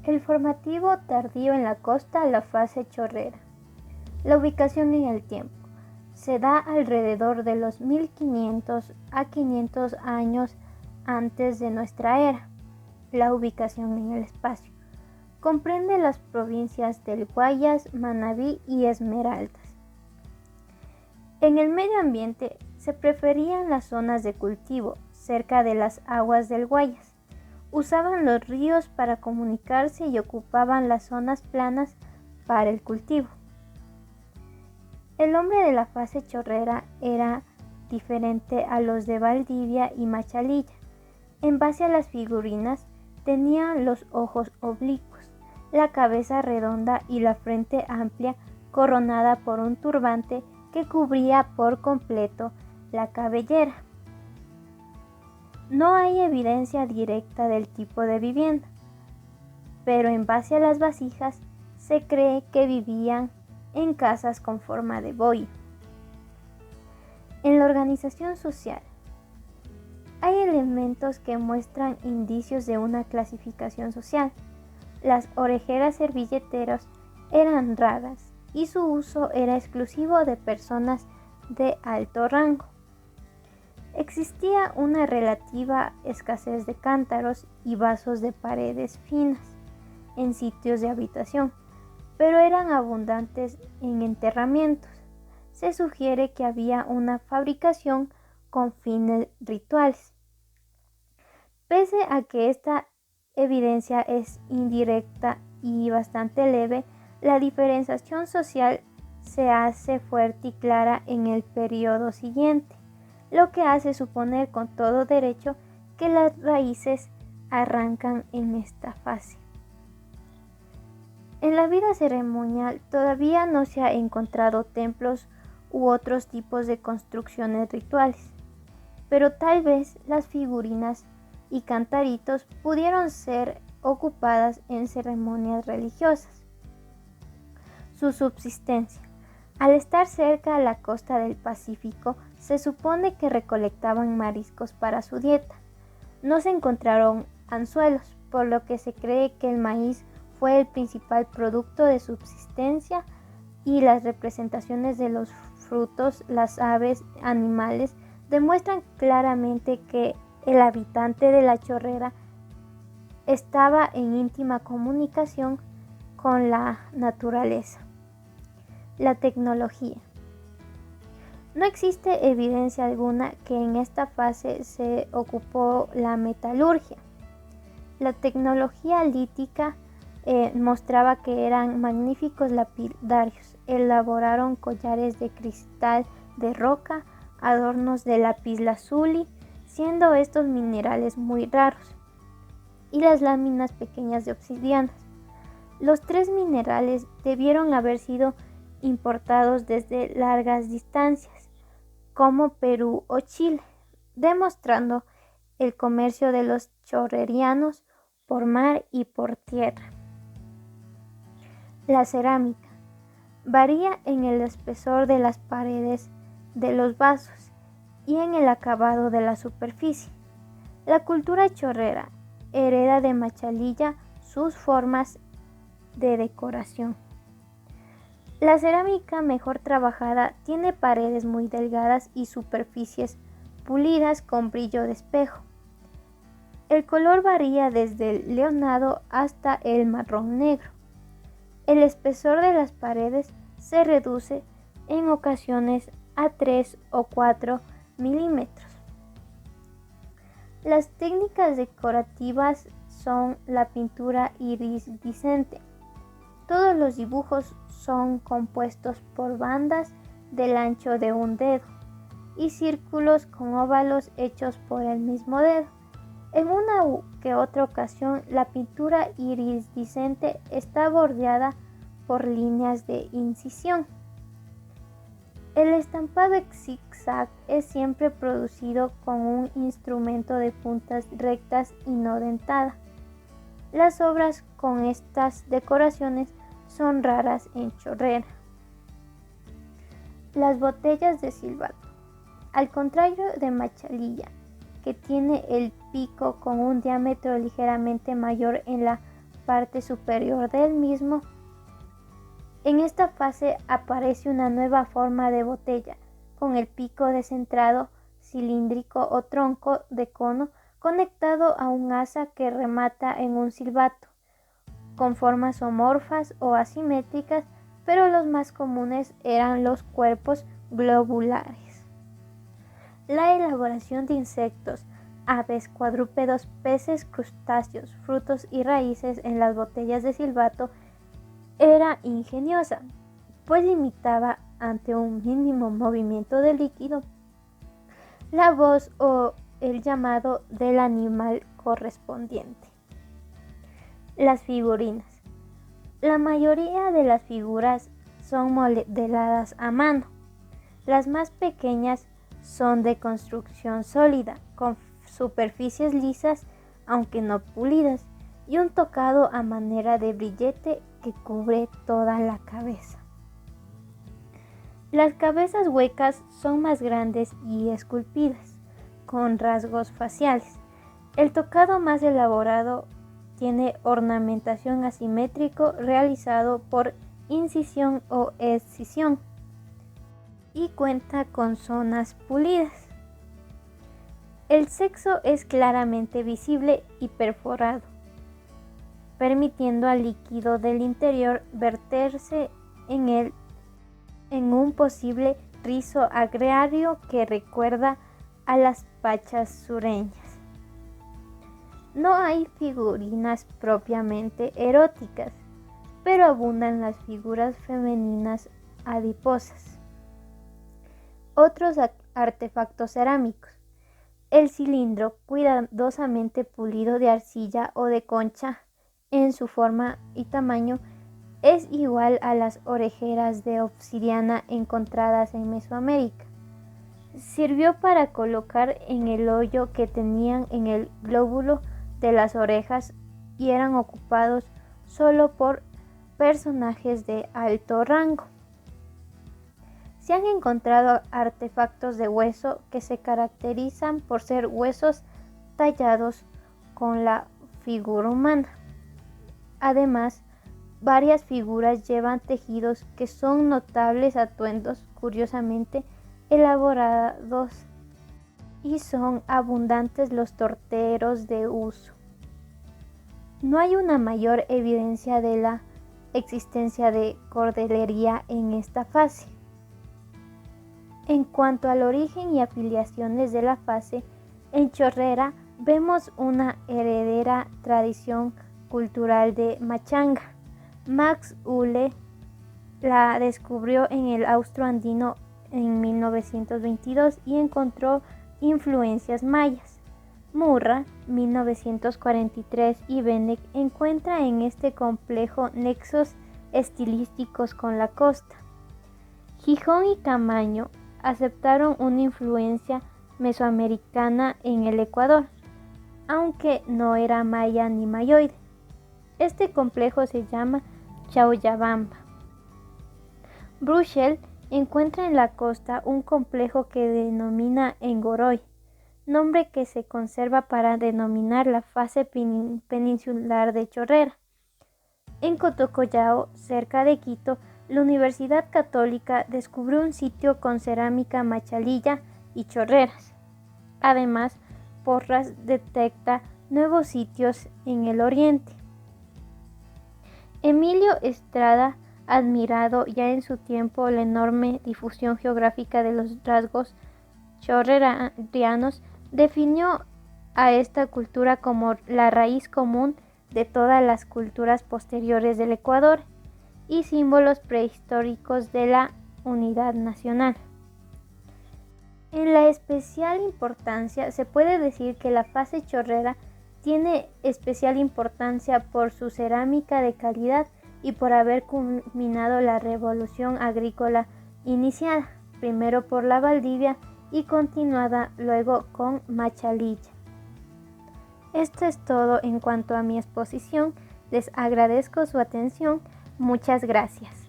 El formativo tardío en la costa, la fase chorrera. La ubicación en el tiempo se da alrededor de los 1500 a 500 años antes de nuestra era. La ubicación en el espacio comprende las provincias del Guayas, Manabí y Esmeraldas. En el medio ambiente se preferían las zonas de cultivo cerca de las aguas del Guayas. Usaban los ríos para comunicarse y ocupaban las zonas planas para el cultivo. El hombre de la fase chorrera era diferente a los de Valdivia y Machalilla. En base a las figurinas, tenían los ojos oblicuos, la cabeza redonda y la frente amplia, coronada por un turbante que cubría por completo la cabellera. No hay evidencia directa del tipo de vivienda, pero en base a las vasijas se cree que vivían en casas con forma de bohío. En la organización social, hay elementos que muestran indicios de una clasificación social. Las orejeras servilleteros eran raras y su uso era exclusivo de personas de alto rango. Existía una relativa escasez de cántaros y vasos de paredes finas en sitios de habitación, pero eran abundantes en enterramientos. Se sugiere que había una fabricación con fines rituales. Pese a que esta evidencia es indirecta y bastante leve, la diferenciación social se hace fuerte y clara en el periodo siguiente, lo que hace suponer con todo derecho que las raíces arrancan en esta fase. En la vida ceremonial todavía no se ha encontrado templos u otros tipos de construcciones rituales, pero tal vez las figurinas y cantaritos pudieron ser ocupadas en ceremonias religiosas. Su subsistencia. Al estar cerca a la costa del Pacífico, se supone que recolectaban mariscos para su dieta. No se encontraron anzuelos, por lo que se cree que el maíz fue el principal producto de subsistencia, y las representaciones de los frutos, las aves, animales, demuestran claramente que el habitante de la chorrera estaba en íntima comunicación con la naturaleza. La tecnología. No existe evidencia alguna que en esta fase se ocupó la metalurgia. La tecnología lítica mostraba que eran magníficos lapidarios. Elaboraron collares de cristal de roca, adornos de lapislázuli, siendo estos minerales muy raros, y las láminas pequeñas de obsidianas. Los tres minerales debieron haber sido importados desde largas distancias, como Perú o Chile, demostrando el comercio de los chorrerianos por mar y por tierra. La cerámica varía en el espesor de las paredes de los vasos y en el acabado de la superficie. La cultura chorrera hereda de Machalilla sus formas de decoración. La cerámica mejor trabajada tiene paredes muy delgadas y superficies pulidas con brillo de espejo. El color varía desde el leonado hasta el marrón negro. El espesor de las paredes se reduce en ocasiones a 3 o 4 milímetros. Las técnicas decorativas son la pintura iridiscente. Todos los dibujos son compuestos por bandas del ancho de un dedo y círculos con óvalos hechos por el mismo dedo. En una que otra ocasión, la pintura iridiscente está bordeada por líneas de incisión. El estampado zig-zag es siempre producido con un instrumento de puntas rectas y no dentada. Las obras con estas decoraciones son raras en Chorrera. Las botellas de silbato. Al contrario de Machalilla, que tiene el pico con un diámetro ligeramente mayor en la parte superior del mismo. En esta fase aparece una nueva forma de botella, con el pico descentrado, cilíndrico o tronco de cono conectado a un asa que remata en un silbato, con formas homorfas o asimétricas, pero los más comunes eran los cuerpos globulares. La elaboración de insectos, aves, cuadrúpedos, peces, crustáceos, frutos y raíces en las botellas de silbato era ingeniosa, pues imitaba, ante un mínimo movimiento del líquido, la voz o el llamado del animal correspondiente. Las figurinas. La mayoría de las figuras son modeladas a mano. Las más pequeñas son de construcción sólida, con superficies lisas aunque no pulidas, y un tocado a manera de brillete que cubre toda la cabeza. Las cabezas huecas son más grandes y esculpidas, con rasgos faciales. El tocado más elaborado tiene ornamentación asimétrico realizado por incisión o escisión y cuenta con zonas pulidas. El sexo es claramente visible y perforado, permitiendo al líquido del interior verterse en él en un posible rizo agrario que recuerda a las pachas sureñas. No hay figurinas propiamente eróticas, pero abundan las figuras femeninas adiposas. Otros artefactos cerámicos. El cilindro, cuidadosamente pulido de arcilla o de concha en su forma y tamaño, es igual a las orejeras de obsidiana encontradas en Mesoamérica. Sirvió para colocar en el hoyo que tenían en el glóbulo de las orejas y eran ocupados solo por personajes de alto rango. Se han encontrado artefactos de hueso que se caracterizan por ser huesos tallados con la figura humana. Además, varias figuras llevan tejidos que son notables atuendos curiosamente elaborados, y son abundantes los torteros de uso. No hay una mayor evidencia de la existencia de cordelería en esta fase. En cuanto al origen y afiliaciones de la fase, en Chorrera vemos una heredera tradición cultural de machanga. Max Uhle la descubrió en el Austroandino en 1922 y encontró influencias mayas. Murra, 1943, y Benek encuentra en este complejo nexos estilísticos con la costa. Gijón y Camaño aceptaron una influencia mesoamericana en el Ecuador, aunque no era maya ni mayoide. Este complejo se llama Chauyabamba. Bruchel encuentra en la costa un complejo que denomina Engoroy, nombre que se conserva para denominar la fase peninsular de Chorrera. En Cotocollao, cerca de Quito, la Universidad Católica descubrió un sitio con cerámica machalilla y chorreras. Además, Porras detecta nuevos sitios en el oriente. Emilio Estrada, admirado ya en su tiempo la enorme difusión geográfica de los rasgos chorrerianos, definió a esta cultura como la raíz común de todas las culturas posteriores del Ecuador y símbolos prehistóricos de la unidad nacional. En la especial importancia se puede decir que la fase chorrera tiene especial importancia por su cerámica de calidad y por haber culminado la revolución agrícola iniciada, primero por la Valdivia y continuada luego con Machalilla. Esto es todo en cuanto a mi exposición. Les agradezco su atención. Muchas gracias.